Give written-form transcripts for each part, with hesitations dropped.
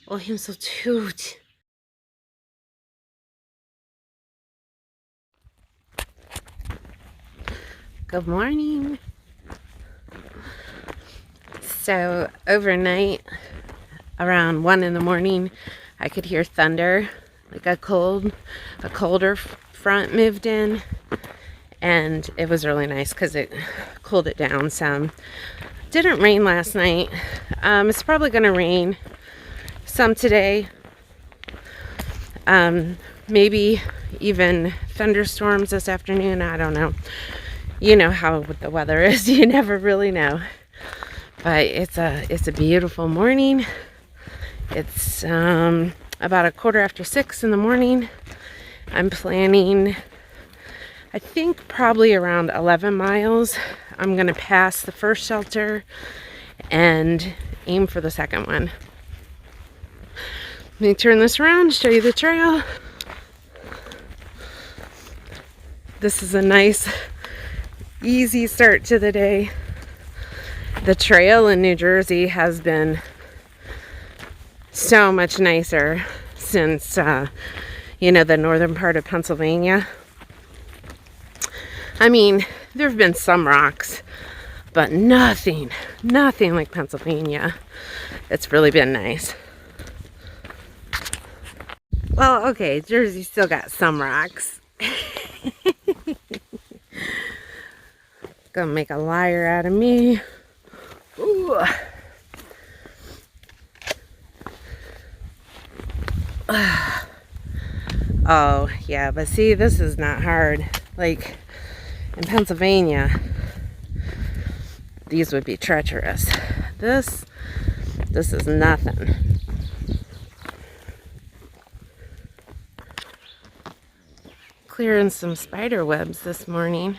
Oh, I'm so cute. Good morning. So overnight, around 1 in the morning, I could hear thunder, like a colder front moved in, and it was really nice because it cooled it down some. Didn't rain last night. It's probably gonna rain some today. Maybe even thunderstorms this afternoon. I don't know. You know how the weather is. You never really know. But it's a beautiful morning. It's about 6:15 in the morning. I'm planning, I think probably around 11 miles. I'm gonna pass the first shelter and aim for the second one. Let me turn this around, show you the trail. This is a nice, easy start to the day. The trail in New Jersey has been so much nicer since, you know, the northern part of Pennsylvania. I mean, there have been some rocks, but nothing like Pennsylvania. It's really been nice. Well, okay, Jersey still got some rocks. Gonna make a liar out of me. Ooh. Oh, yeah, but see, this is not hard. Like, in Pennsylvania, these would be treacherous. This is nothing. Clearing some spider webs this morning.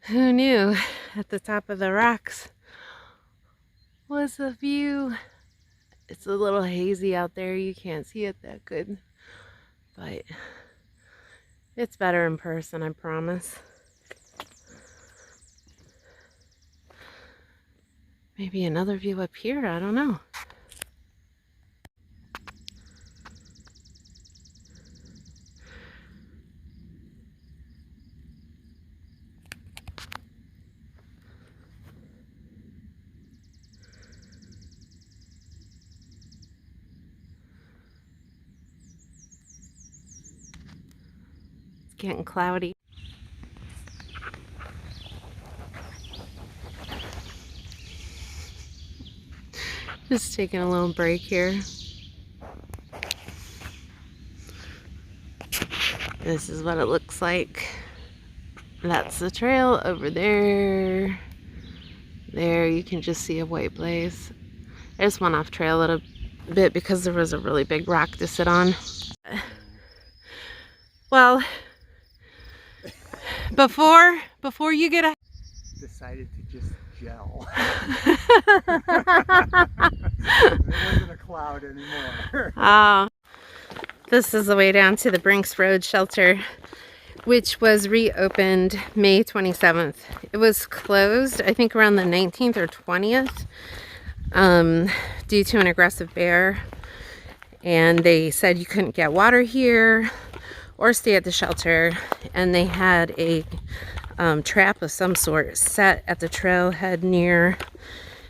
Who knew at the top of the rocks was the view? It's a little hazy out there. You can't see it that good, but it's better in person, I promise. Maybe another view up here, I don't know. It's getting cloudy. Just taking a little break here. This is what it looks like. That's the trail over there. There, you can just see a white blaze. I just went off trail a little bit because there was a really big rock to sit on. Well, before you get a... Decided to just gel. It wasn't a cloud anymore. Oh, this is the way down to the Brinks Road shelter, which was reopened May 27th. It was closed, I think, around the 19th or 20th due to an aggressive bear. And they said you couldn't get water here or stay at the shelter. And they had a trap of some sort set at the trailhead near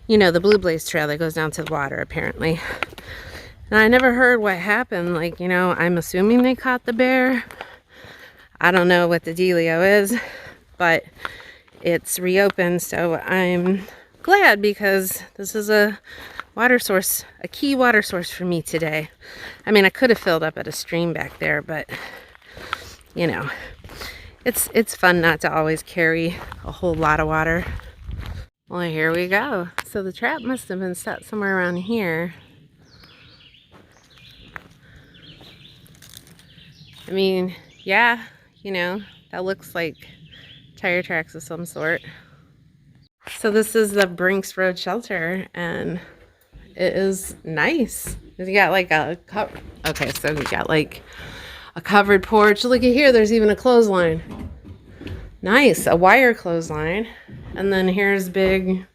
You know, the Blue Blaze Trail that goes down to the water, apparently. And I never heard what happened. Like, you know, I'm assuming they caught the bear. I don't know what the dealio is, but it's reopened, so I'm glad because this is a water source, a key water source for me today. I mean, I could have filled up at a stream back there, but you know, it's fun not to always carry a whole lot of water. Well, here we go. So the trap must have been set somewhere around here. I mean, yeah, you know, that looks like tire tracks of some sort. So this is the Brinks Road Shelter, and it is nice. You got like a okay, so you got like a covered porch. Look at here, there's even a clothesline. Nice, a wire clothesline. And then here's big,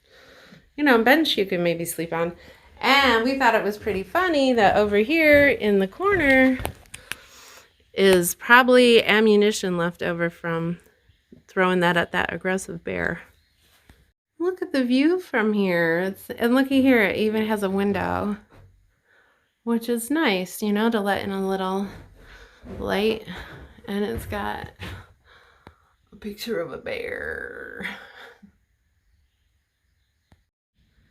you know, bench you can maybe sleep on. And we thought it was pretty funny that over here in the corner is probably ammunition left over from throwing that at that aggressive bear. Look at the view from here. And looky here, it even has a window, which is nice, you know, to let in a little light. And it's got a picture of a bear.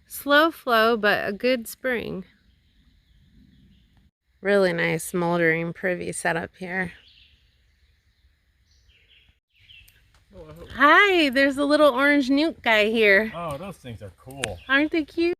Slow flow, but a good spring. Really nice smoldering privy setup here. Hi, there's a little orange newt guy here. Oh, those things are cool. Aren't they cute?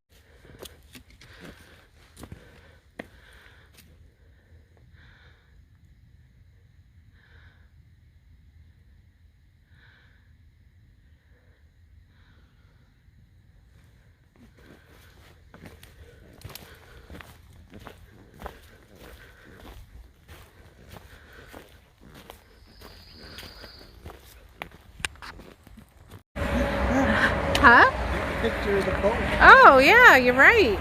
Huh? Picture of the boat. Oh, yeah, you're right.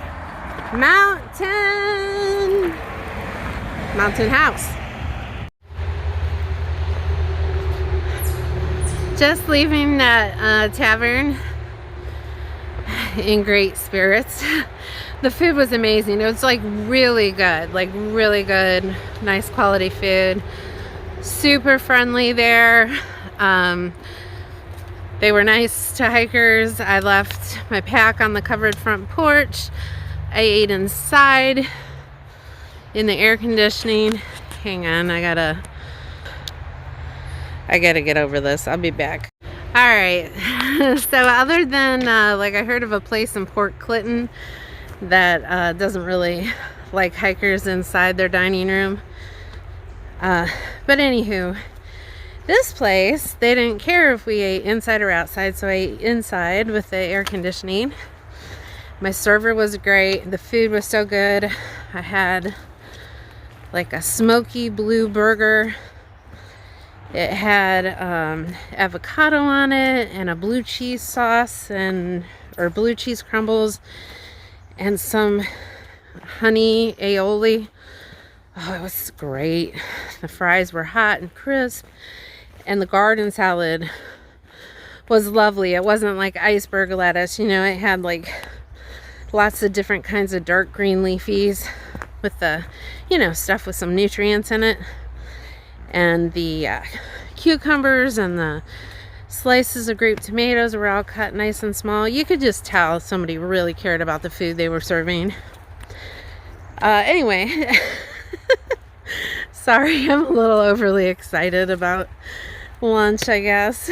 Mountain House. Just leaving that tavern in great spirits. The food was amazing. It was like really good, nice quality food. Super friendly there. They were nice to hikers. I left my pack on the covered front porch. I ate inside in the air conditioning. Hang on, I gotta get over this. I'll be back. All right. So other than like I heard of a place in Port Clinton that doesn't really like hikers inside their dining room. But anywho, this place, they didn't care if we ate inside or outside, so I ate inside with the air conditioning. My server was great. The food was so good. I had like a smoky blue burger. It had avocado on it and a blue cheese sauce or blue cheese crumbles and some honey aioli. Oh, it was great. The fries were hot and crisp. And the garden salad was lovely. It wasn't like iceberg lettuce, you know, it had like lots of different kinds of dark green leafies with the, you know, stuff with some nutrients in it. And the cucumbers and the slices of grape tomatoes were all cut nice and small. You could just tell somebody really cared about the food they were serving. Anyway, sorry, I'm a little overly excited about lunch, I guess.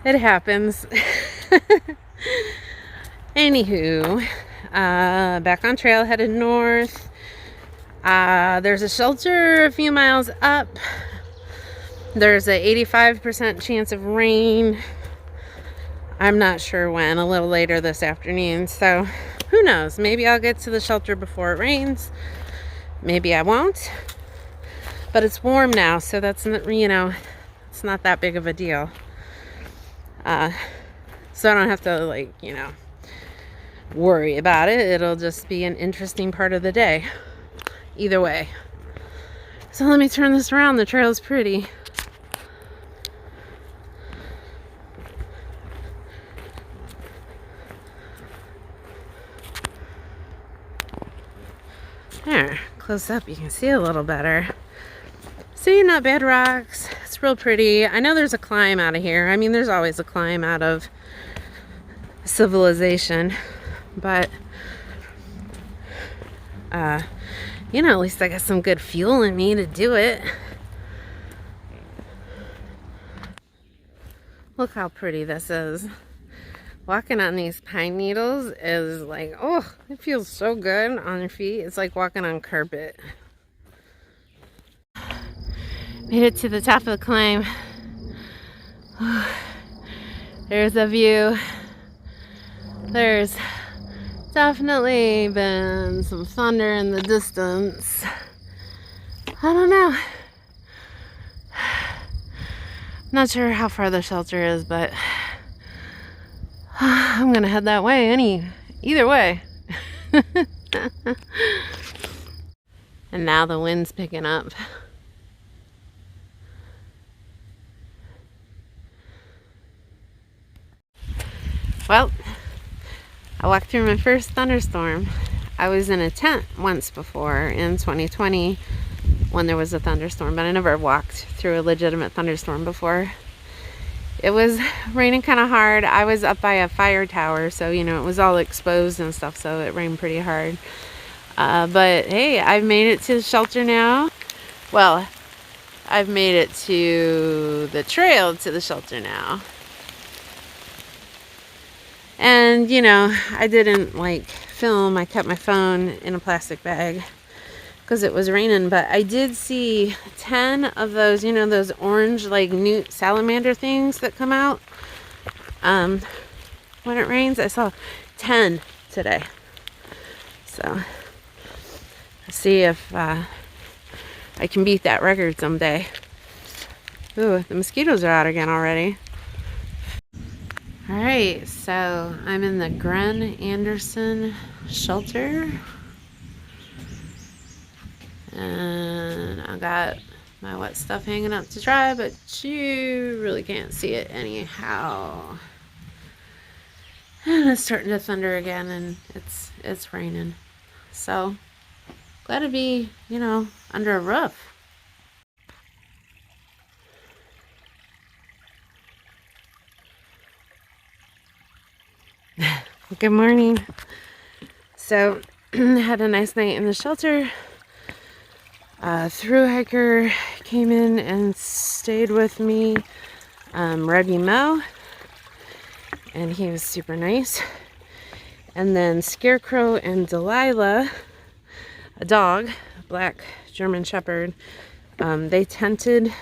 It happens. Anywho, back on trail, headed north. There's a shelter a few miles up. There's a 85% chance of rain. I'm not sure when, a little later this afternoon. So who knows? Maybe I'll get to the shelter before it rains. Maybe I won't. But it's warm now, so that's, you know, it's not that big of a deal. So I don't have to, like, you know, worry about it. It'll just be an interesting part of the day. Either way. So let me turn this around. The trail is pretty. There, close up you can see a little better. See, not bad rocks. It's real pretty. I know there's a climb out of here. I mean, there's always a climb out of civilization, but you know, at least I got some good fuel in me to do it. Look how pretty this is. Walking on these pine needles is like, oh, it feels so good on your feet. It's like walking on carpet. Made it to the top of the climb. There's a view. There's definitely been some thunder in the distance. I don't know. Not sure how far the shelter is, but I'm gonna head that way either way. And now the wind's picking up. Well, I walked through my first thunderstorm. I was in a tent once before in 2020 when there was a thunderstorm, but I never walked through a legitimate thunderstorm before. It was raining kind of hard. I was up by a fire tower, so you know, it was all exposed and stuff, so it rained pretty hard. But hey, I've made it to the shelter now. Well, I've made it to the trail to the shelter now. And you know, I didn't like film. I kept my phone in a plastic bag because it was raining, but I did see 10 of those, you know, those orange like newt salamander things that come out when it rains. I saw 10 today, so I'll see if I can beat that record someday. Ooh, the mosquitoes are out again already. Alright, so I'm in the Gren Anderson shelter. And I got my wet stuff hanging up to dry, but you really can't see it anyhow. And it's starting to thunder again, and it's raining. So glad to be, you know, under a roof. Good morning. So had a nice night in the shelter. Through hiker came in and stayed with me, Rebby Mo, and he was super nice. And then Scarecrow and Delilah, a dog, a black German Shepherd, they tented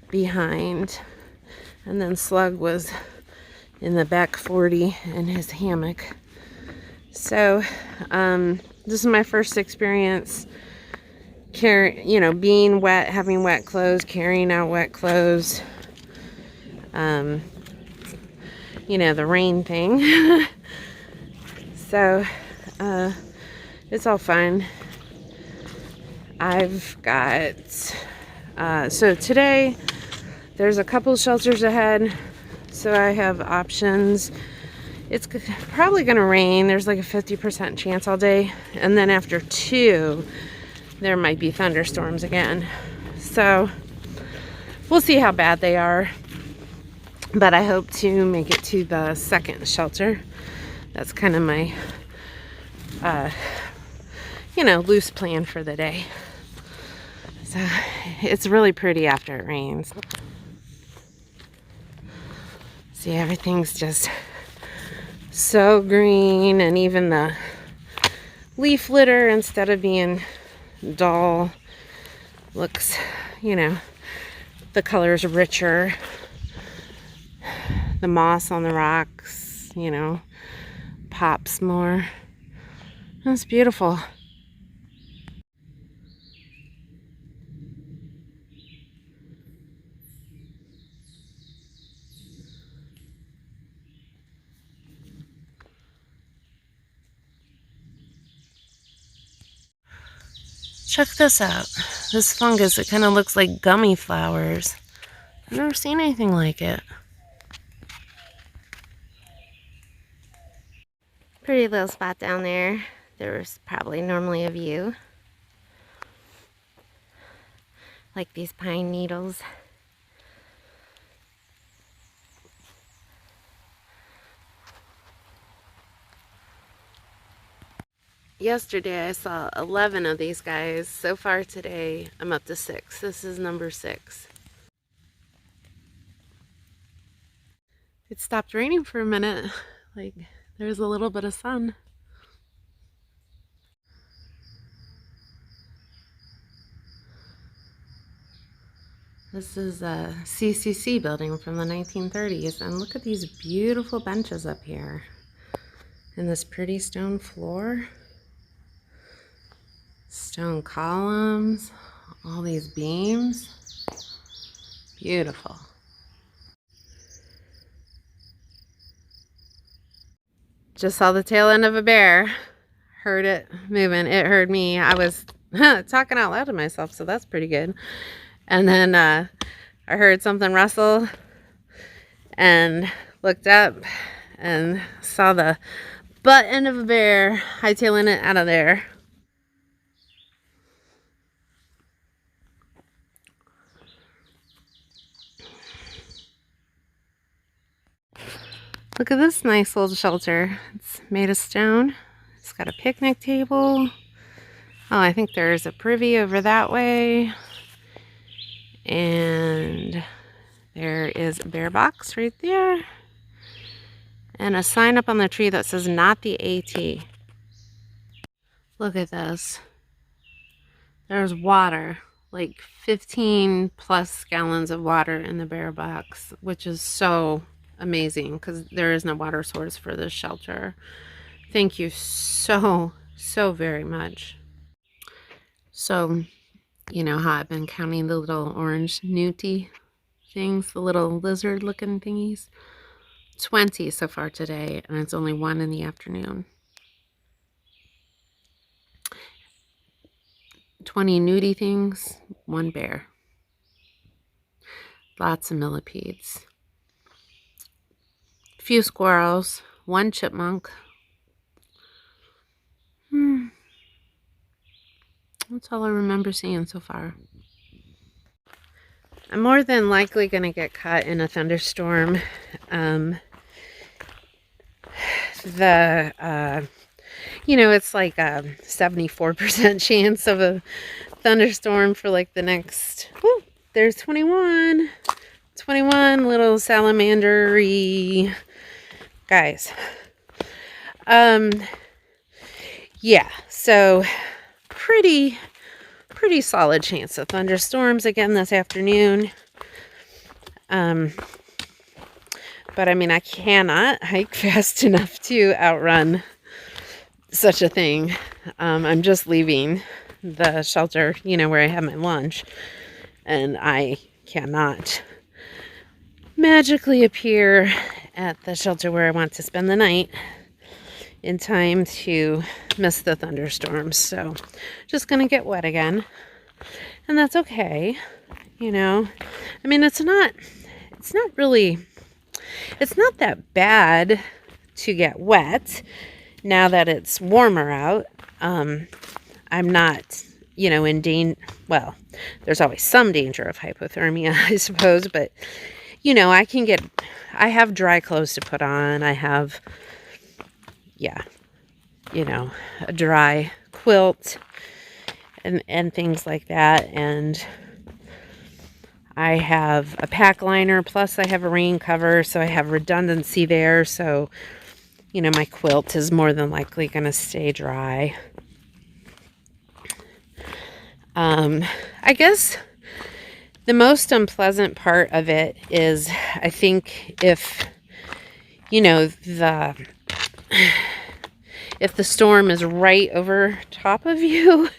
behind, and then Slug was in the back 40 in his hammock. So this is my first experience being wet, having wet clothes, carrying out wet clothes, the rain thing. So it's all fun. I've got so today there's a couple shelters ahead, so I have options. It's probably gonna rain. There's like a 50% chance all day, and then after 2 there might be thunderstorms again. So we'll see how bad they are, but I hope to make it to the second shelter. That's kind of my loose plan for the day. So it's really pretty after it rains. See, everything's just so green, and even the leaf litter, instead of being dull, looks, the color's richer. The moss on the rocks, pops more. That's beautiful. Check this out. This fungus, it kind of looks like gummy flowers. I've never seen anything like it. Pretty little spot down there. There's probably normally a view. Like these pine needles. Yesterday I saw 11 of these guys. So far today I'm up to 6. This is number 6. It stopped raining for a minute. Like there's a little bit of sun. This is a CCC building from the 1930s, and look at these beautiful benches up here and this pretty stone floor. Stone columns, all these beams. Beautiful. Just saw the tail end of a bear. Heard it moving. It heard me. I was talking out loud to myself, so that's pretty good. And then I heard something rustle and looked up and saw the butt end of a bear hightailing it out of there. Look at this nice little shelter. It's made of stone. It's got a picnic table. Oh, I think there's a privy over that way. And there is a bear box right there. And a sign up on the tree that says not the AT. Look at this. There's water. Like 15 plus gallons of water in the bear box, which is so amazing because there is no water source for this shelter. Thank you so very much. So, you know how I've been counting the little orange newty things, the little lizard looking thingies? 20 so far today, and it's only 1 in the afternoon. 20 nudie things, 1 bear. Lots of millipedes. Few squirrels, 1 chipmunk. That's all I remember seeing so far. I'm more than likely going to get caught in a thunderstorm. You know, it's like a 74% chance of a thunderstorm for like the next, there's 21 little salamander-y guys. Yeah, so pretty solid chance of thunderstorms again this afternoon. But I mean, I cannot hike fast enough to outrun such a thing. I'm just leaving the shelter, you know, where I have my lunch, and I cannot magically appear at the shelter where I want to spend the night in time to miss the thunderstorms. So just gonna get wet again, and that's okay, you know. I mean, it's not that bad to get wet now that it's warmer out. I'm not, you know, in danger. Well, there's always some danger of hypothermia, I suppose, but you know, I have dry clothes to put on. I have, yeah, you know, a dry quilt and things like that. And I have a pack liner, plus I have a rain cover, so I have redundancy there. So, you know, my quilt is more than likely going to stay dry. I guess the most unpleasant part of it is, I think, if, you know, if the storm is right over top of you,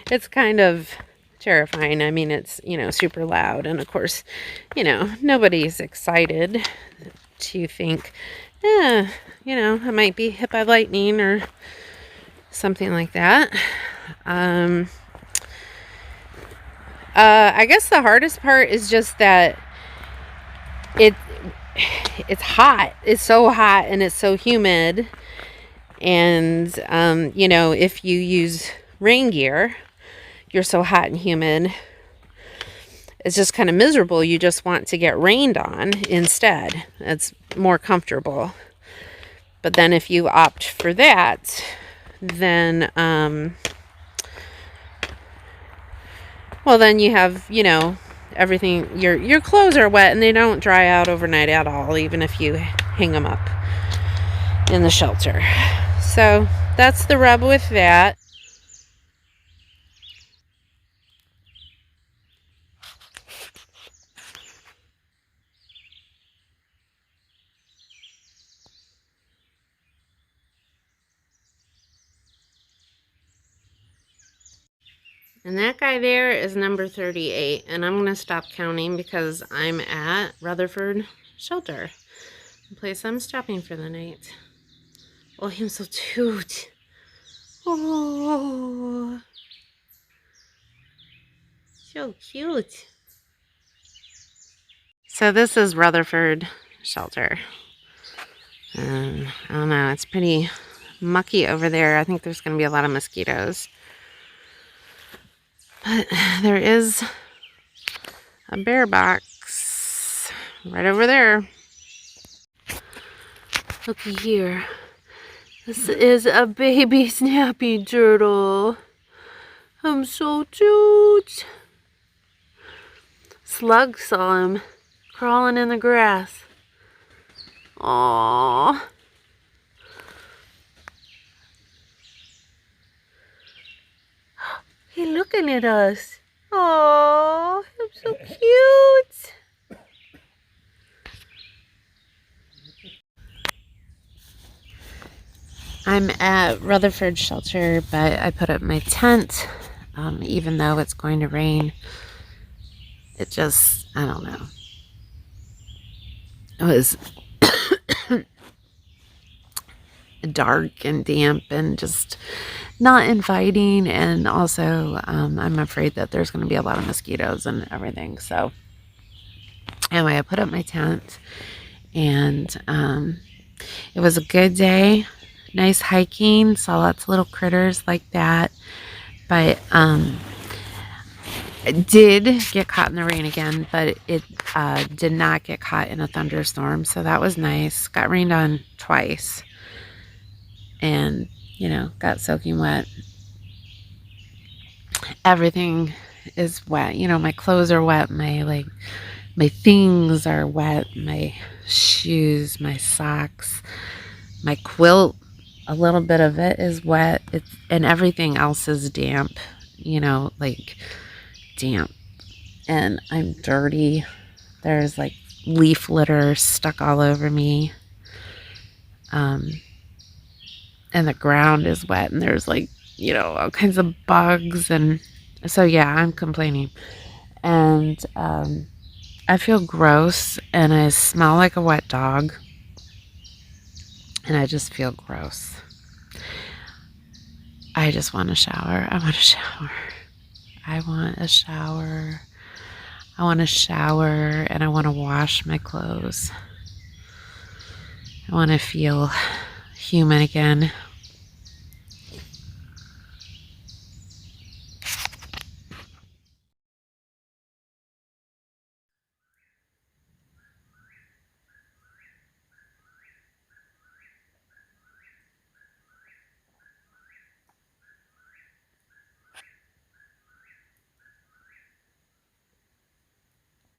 it's kind of terrifying. I mean, it's, you know, super loud, and of course, you know, nobody's excited to think, you know, I might be hit by lightning or something like that. I guess the hardest part is just that it's hot. It's so hot and it's so humid, And, you know, if you use rain gear, you're so hot and humid, it's just kind of miserable. You just want to get rained on instead. It's more comfortable. But then if you opt for that, then, well, then you have, you know, everything, your clothes are wet and they don't dry out overnight at all, even if you hang them up in the shelter. So that's the rub with that. And that guy there is number 38. And I'm going to stop counting because I'm at Rutherford Shelter, the place I'm stopping for the night. Oh, he's so cute. Oh, so cute. So this is Rutherford Shelter. I don't know, it's pretty mucky over there. I think there's going to be a lot of mosquitoes. But there is a bear box right over there. Looky here. This is a baby snapping turtle. I'm so cute. Slug saw him crawling in the grass. Aww. He's looking at us. Aww, I'm so cute. I'm at Rutherford Shelter, but I put up my tent, even though it's going to rain. It just, I don't know. It was dark and damp and just not inviting, and also I'm afraid that there's going to be a lot of mosquitoes and everything. So anyway, I put up my tent, and it was a good day. Nice hiking, saw lots of little critters like that, but I did get caught in the rain again, but it did not get caught in a thunderstorm, so that was nice. Got rained on twice, and you know, got soaking wet. Everything is wet, you know, my clothes are wet, my things are wet, my shoes, my socks, my quilt, a little bit of it is wet. And everything else is damp, you know, like damp. And I'm dirty. There's like leaf litter stuck all over me. And the ground is wet, and there's like, you know, all kinds of bugs. And so, yeah, I'm complaining. And I feel gross, and I smell like a wet dog. And I just feel gross. I just want a shower. I want a shower. I want a shower. I want a shower, and I want to wash my clothes. I want to feel human again.